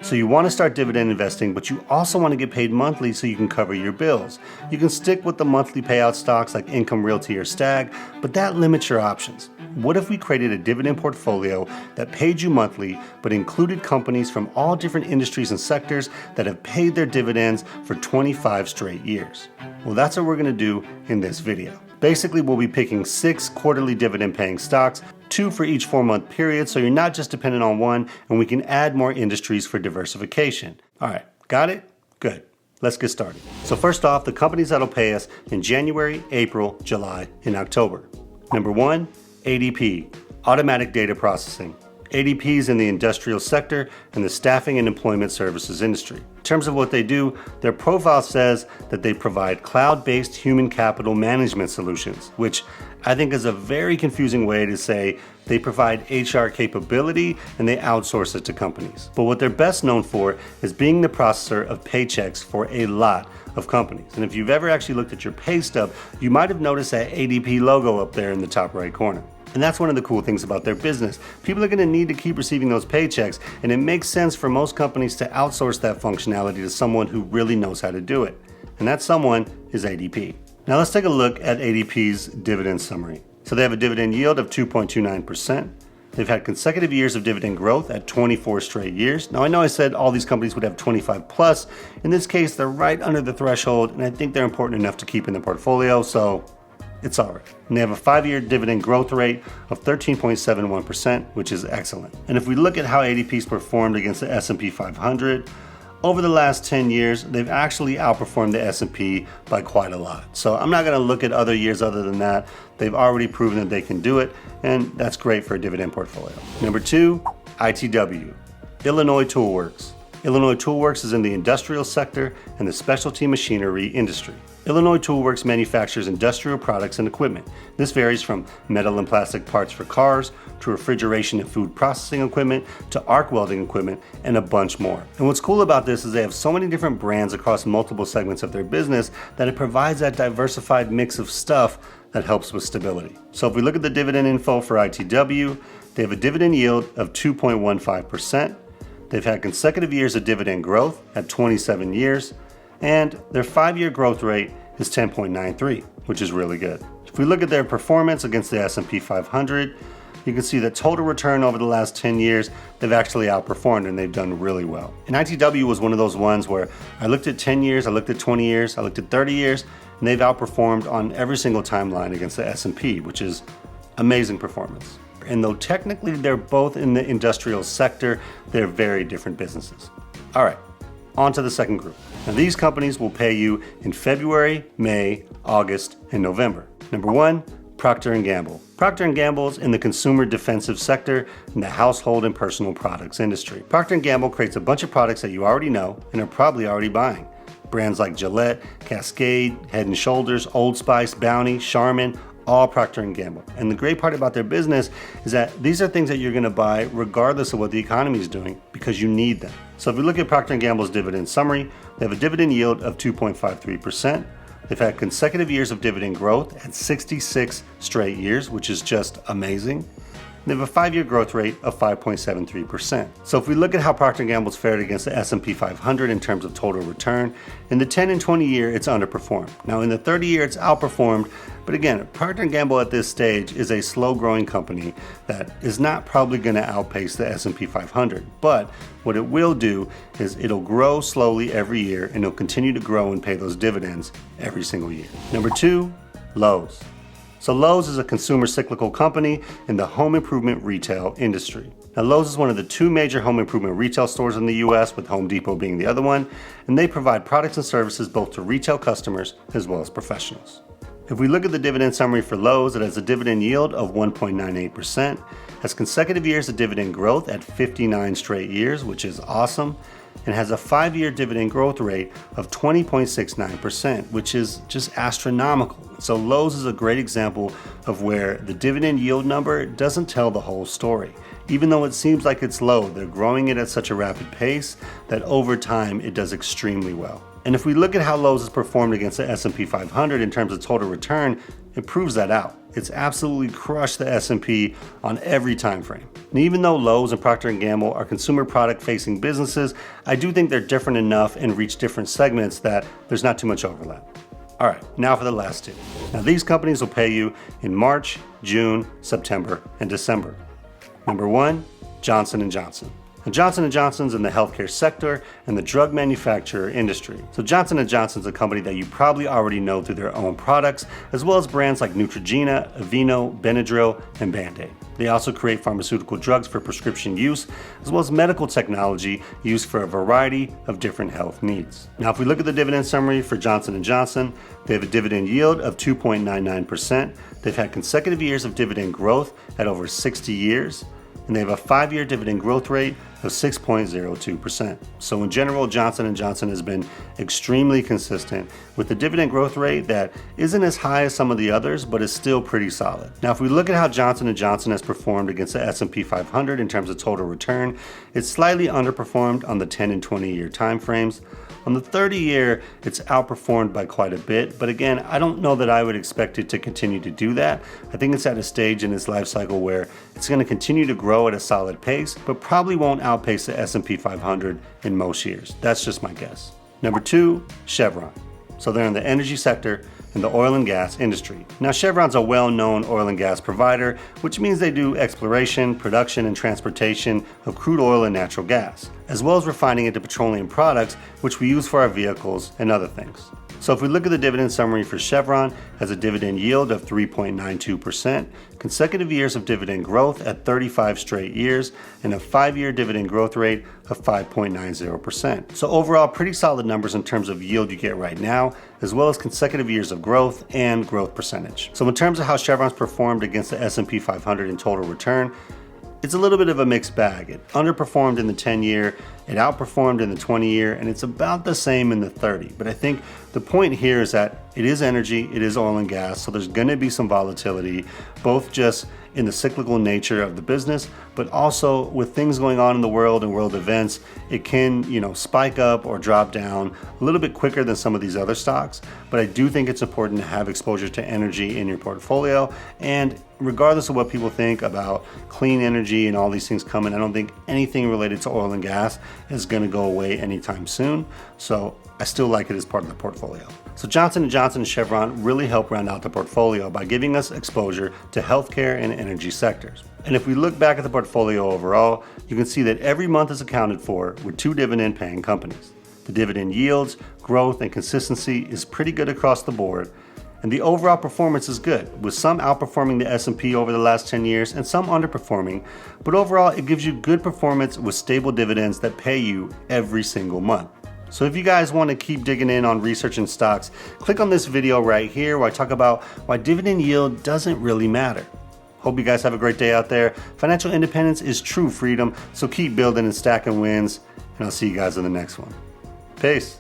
So you want to start dividend investing, but you also want to get paid monthly so you can cover your bills. You can stick with the monthly payout stocks like Income Realty or Stag, but that limits your options. What if we created a dividend portfolio that paid you monthly, but included companies from all different industries and sectors that have paid their dividends for 25 straight years? Well, that's what we're going to do in this video. Basically, we'll be picking 6 quarterly dividend paying stocks, 2 for each 4-month period, so you're not just dependent on one, and we can add more industries for diversification. All right, got it? Good. Let's get started. So first off, the companies that'll pay us in January, April, July, and October. Number 1, ADP, Automatic Data Processing. ADP is in the industrial sector and the staffing and employment services industry. In terms of what they do, their profile says that they provide cloud-based human capital management solutions, which I think is a very confusing way to say they provide HR capability and they outsource it to companies. But what they're best known for is being the processor of paychecks for a lot of companies. And if you've ever actually looked at your pay stub, you might have noticed that ADP logo up there in the top right corner. And that's one of the cool things about their business. People are going to need to keep receiving those paychecks, and it makes sense for most companies to outsource that functionality to someone who really knows how to do it. And that someone is ADP. Now let's take a look at ADP's dividend summary. So they have a dividend yield of 2.29%. They've had consecutive years of dividend growth at 24 straight years. Now I know I said all these companies would have 25 plus. In this case, they're right under the threshold, and I think they're important enough to keep in the portfolio, so it's all right. And they have a 5-year dividend growth rate of 13.71%, which is excellent. And if we look at how ADP's performed against the S&P 500, over the last 10 years, they've actually outperformed the S&P by quite a lot. So I'm not going to look at other years other than that. They've already proven that they can do it, and that's great for a dividend portfolio. Number 2, ITW, Illinois Tool Works. Illinois Tool Works is in the industrial sector and the specialty machinery industry. Illinois Tool Works manufactures industrial products and equipment. This varies from metal and plastic parts for cars, to refrigeration and food processing equipment, to arc welding equipment, and a bunch more. And what's cool about this is they have so many different brands across multiple segments of their business that it provides that diversified mix of stuff that helps with stability. So if we look at the dividend info for ITW, they have a dividend yield of 2.15%. They've had consecutive years of dividend growth at 27 years, and their 5-year growth rate is 10.93, which is really good. If we look at their performance against the S&P 500, you can see that total return over the last 10 years, they've actually outperformed and they've done really well. And ITW was one of those ones where I looked at 10 years, I looked at 20 years, I looked at 30 years, and they've outperformed on every single timeline against the S&P, which is amazing performance. And though technically they're both in the industrial sector, they're very different businesses. All right, on to the second group. Now these companies will pay you in February, May, August, and November. Number 1, Procter & Gamble. Procter & Gamble is in the consumer defensive sector in the household and personal products industry. Procter & Gamble creates a bunch of products that you already know and are probably already buying. Brands like Gillette, Cascade, Head & Shoulders, Old Spice, Bounty, Charmin, all Procter & Gamble. And the great part about their business is that these are things that you're going to buy regardless of what the economy is doing because you need them. So if we look at Procter & Gamble's dividend summary, they have a dividend yield of 2.53%. They've had consecutive years of dividend growth at 66 straight years, which is just amazing. They have a 5-year growth rate of 5.73%. So if we look at how Procter & Gamble's fared against the S&P 500 in terms of total return, in the 10 and 20 year, it's underperformed. Now in the 30 year, it's outperformed. But again, Procter & Gamble at this stage is a slow-growing company that is not probably going to outpace the S&P 500. But what it will do is it'll grow slowly every year, and it'll continue to grow and pay those dividends every single year. Number 2, Lowe's. So Lowe's is a consumer cyclical company in the home improvement retail industry. Now Lowe's is one of the 2 major home improvement retail stores in the US, with Home Depot being the other one, and they provide products and services both to retail customers as well as professionals. If we look at the dividend summary for Lowe's, it has a dividend yield of 1.98%, has consecutive years of dividend growth at 59 straight years, which is awesome, and has a 5-year dividend growth rate of 20.69%, which is just astronomical. So Lowe's is a great example of where the dividend yield number doesn't tell the whole story. Even though it seems like it's low, they're growing it at such a rapid pace that over time it does extremely well. And if we look at how Lowe's has performed against the S&P 500 in terms of total return, it proves that out. it's absolutely crushed the S&P on every time frame. And even though Lowe's and Procter & Gamble are consumer product facing businesses, I do think they're different enough and reach different segments that there's not too much overlap. All right, now for the last two. Now these companies will pay you in March, June, September, and December. Number one, Johnson & Johnson. Now, Johnson & Johnson's in the healthcare sector and the drug manufacturer industry. So Johnson & Johnson's a company that you probably already know through their own products, as well as brands like Neutrogena, Aveeno, Benadryl, and Band-Aid. They also create pharmaceutical drugs for prescription use, as well as medical technology used for a variety of different health needs. Now, if we look at the dividend summary for Johnson & Johnson, they have a dividend yield of 2.99%. They've had consecutive years of dividend growth at over 60 years. And they have a 5-year dividend growth rate of 6.02%. So in general, Johnson & Johnson has been extremely consistent with the dividend growth rate that isn't as high as some of the others, but is still pretty solid. Now, if we look at how Johnson & Johnson has performed against the S&P 500 in terms of total return, it's slightly underperformed on the 10 and 20-year time frames. On the 30-year, it's outperformed by quite a bit, but again, I don't know that I would expect it to continue to do that. I think it's at a stage in its life cycle where it's going to continue to grow at a solid pace, but probably won't outpace the S&P 500 in most years. That's just my guess. Number two, Chevron. So they're in the energy sector in the oil and gas industry. Now, Chevron's a well-known oil and gas provider, which means they do exploration, production, and transportation of crude oil and natural gas, as well as refining into petroleum products, which we use for our vehicles and other things. So if we look at the dividend summary for Chevron, has a dividend yield of 3.92%, consecutive years of dividend growth at 35 straight years, and a 5-year dividend growth rate of 5.90%. So overall, pretty solid numbers in terms of yield you get right now, as well as consecutive years of growth and growth percentage. So in terms of how Chevron's performed against the S&P 500 in total return, it's a little bit of a mixed bag. It underperformed in the 10-year, it outperformed in the 20-year, and it's about the same in the 30. But I think the point here is that it is energy, it is oil and gas, so there's going to be some volatility, both just in the cyclical nature of the business, but also with things going on in the world and world events, it can, spike up or drop down a little bit quicker than some of these other stocks. But I do think it's important to have exposure to energy in your portfolio. And regardless of what people think about clean energy and all these things coming, I don't think anything related to oil and gas is going to go away anytime soon. So I still like it as part of the portfolio. So Johnson & Johnson and Chevron really help round out the portfolio by giving us exposure to healthcare and energy sectors. And if we look back at the portfolio overall, you can see that every month is accounted for with 2 dividend-paying companies. The dividend yields, growth, and consistency is pretty good across the board, and the overall performance is good, with some outperforming the S&P over the last 10 years and some underperforming, but overall it gives you good performance with stable dividends that pay you every single month. So if you guys want to keep digging in on research and stocks, click on this video right here where I talk about why dividend yield doesn't really matter. Hope you guys have a great day out there. Financial independence is true freedom, so keep building and stacking wins, and I'll see you guys in the next one. Peace.